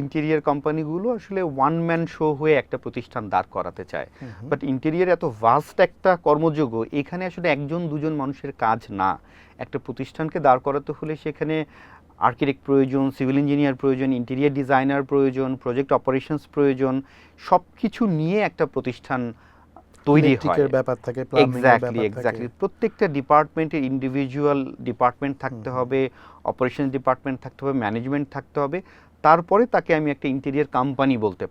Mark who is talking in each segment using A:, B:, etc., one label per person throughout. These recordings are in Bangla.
A: ইন্টেরিয়ার কোম্পানিগুলো আসলে ওয়ান ম্যান শো হয়ে একটা প্রতিষ্ঠান দাঁড় করাতে চায়, বাট ইন্টেরিয়ার এত ভাস্ট একটা কর্মযোগ্য, এখানে আসলে একজন দুজন মানুষের কাজ না। একটা প্রতিষ্ঠানকে দাঁড় করাতে হলে সেখানে আর্কিটেক্ট প্রয়োজন, সিভিল ইঞ্জিনিয়ার প্রয়োজন, ইন্টেরিয়ার ডিজাইনার প্রয়োজন, প্রজেক্ট অপারেশনস প্রয়োজন, সব কিছু নিয়ে একটা প্রতিষ্ঠান তৈরি হয়। এক্স্যাক্টলি প্রত্যেকটা ডিপার্টমেন্টের ইন্ডিভিজুয়াল ডিপার্টমেন্ট থাকতে হবে, অপারেশন ডিপার্টমেন্ট থাকতে হবে, ম্যানেজমেন্ট থাকতে হবে, তারপরে তাকে আমি একটা ইন্টেরিয়ার কোম্পানি বলতে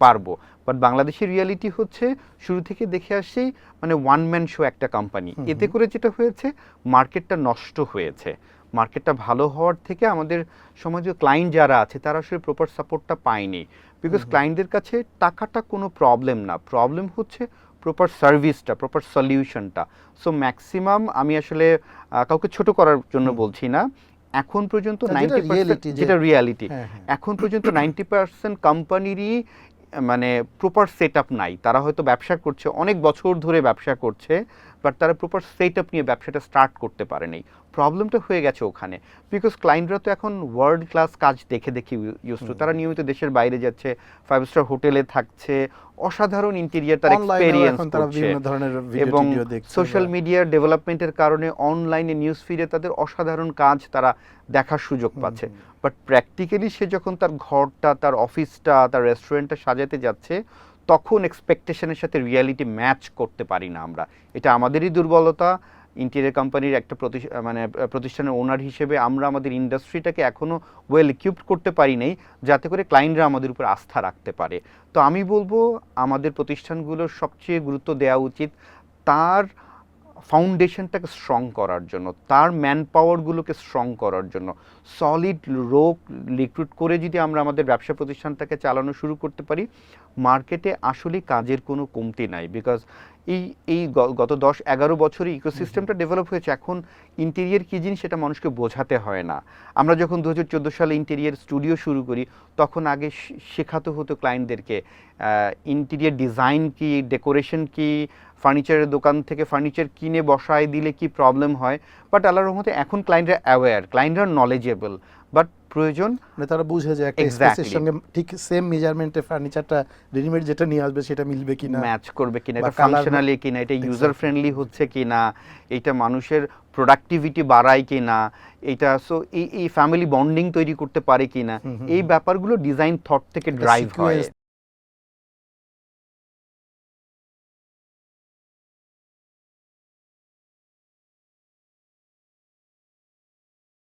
A: পারবো। বাট বাংলাদেশের রিয়ালিটি হচ্ছে শুরু থেকে দেখে আসি মানে ওয়ান ম্যান শো একটা কোম্পানি। এতে করে যেটা হয়েছে, মার্কেটটা নষ্ট হয়েছে। মার্কেটটা ভালো হওয়ার থেকে আমাদের সমাজে ক্লায়েন্ট যারা আছে তারা আসলে প্রপার সাপোর্টটা পায়নি, বিকজ ক্লায়েন্টদের কাছে টাকাটা কোনো প্রবলেম না, প্রবলেম হচ্ছে প্রপার সার্ভিসটা, প্রপার সলিউশনটা। সো ম্যাক্সিমাম, আমি আসলে কাউকে ছোট করার জন্য বলছি না, এখন পর্যন্ত 90%, যেটা রিয়ালিটি, এখন পর্যন্ত 90% কোম্পানিরই মানে প্রপার সেট আপ নাই। তারা হয়তো ব্যবসা করছে, অনেক বছর ধরে ব্যবসা করছে, বাট তারা প্রপার সেট আপ নিয়ে ব্যবসাটা স্টার্ট করতে পারেনি। প্রবলেমটা হয়ে গেছে ওখানে, বিকজ ক্লায়েন্টরা তো এখন ওয়ার্ল্ড ক্লাস কাজ দেখে দেখে ইউজ টু। তারা নিয়মিত দেশের বাইরে যাচ্ছে, 5 স্টার হোটেলে থাকছে, অসাধারণ ইন্টেরিয়ার তার এক্সপেরিয়েন্স করছে, এবং সোশ্যাল মিডিয়ার ডেভেলপমেন্টের কারণে অনলাইনে নিউজ ফিডে তাদের অসাধারণ কাজ তারা দেখার সুযোগ পাচ্ছে। বাট প্র্যাকটিক্যালি সে যখন তার ঘরটা, তার অফিসটা, তার রেস্টুরেন্টটা সাজাতে যাচ্ছে, তখন এক্সপেকটেশনের সাথে রিয়ালিটি ম্যাচ করতে পারি না আমরা। এটা আমাদেরই দুর্বলতা। ইন্টেরিয়ার কোম্পানির একটা প্রতিষ্ঠানের ওনার হিসেবে আমরা আমাদের ইন্ডাস্ট্রিটাকে এখনও ওয়েল ইকুইপড করতে পারি নাই, যাতে করে ক্লায়েন্টরা আমাদের উপর আস্থা রাখতে পারে। তো আমি বলবো আমাদের প্রতিষ্ঠানগুলোর সবচেয়ে গুরুত্ব দেওয়া উচিত তার ফাউন্ডেশনটাকে স্ট্রং করার জন্য, তার ম্যান পাওয়ারগুলোকে স্ট্রং করার জন্য। সলিড লোক রিক্রুট করে যদি আমরা আমাদের ব্যবসা প্রতিষ্ঠানটাকে চালানো শুরু করতে পারি, মার্কেটে আসলে কাজের কোনো কমতি নাই। বিকজ এই গত 10-11 বছরে ইকোসিস্টেমটা ডেভেলপ হয়েছে। এখন ইন্টেরিয়ার কী জিনিস সেটা মানুষকে বোঝাতে হয় না। আমরা যখন 2014 সালে ইন্টেরিয়ার স্টুডিও শুরু করি, তখন আগে শেখাতে হতো ক্লায়েন্টদেরকে ইন্টেরিয়ার ডিজাইন কি, ডেকোরেশন কি, ফার্নিচারের দোকান থেকে ফার্নিচার কিনে বসায় দিলে কি প্রবলেম হয়। বাট আল্লাহর রহমতে এখন ক্লায়েন্টরা অ্যাওয়্যার, ক্লায়েন্টরা নলেজেবল, বাট প্রয়োজন
B: তারা বুঝে যে একটা স্পেসের সঙ্গে ঠিক সেম মেজারমেন্টে ফার্নিচারটা রেডিমেড যেটা নিয়ে আসবে সেটা মিলবে কিনা,
A: ম্যাচ করবে কিনা, এটা ফাংশনালি কিনা, এটা ইউজার ফ্রেন্ডলি হচ্ছে কিনা, এটা মানুষের প্রোডাক্টিভিটি বাড়ায় কিনা, এটা সো এই ফ্যামিলি বন্ডিং তৈরি করতে পারে কিনা, এই ব্যাপারগুলো ডিজাইন থট থেকে ড্রাইভ হয়।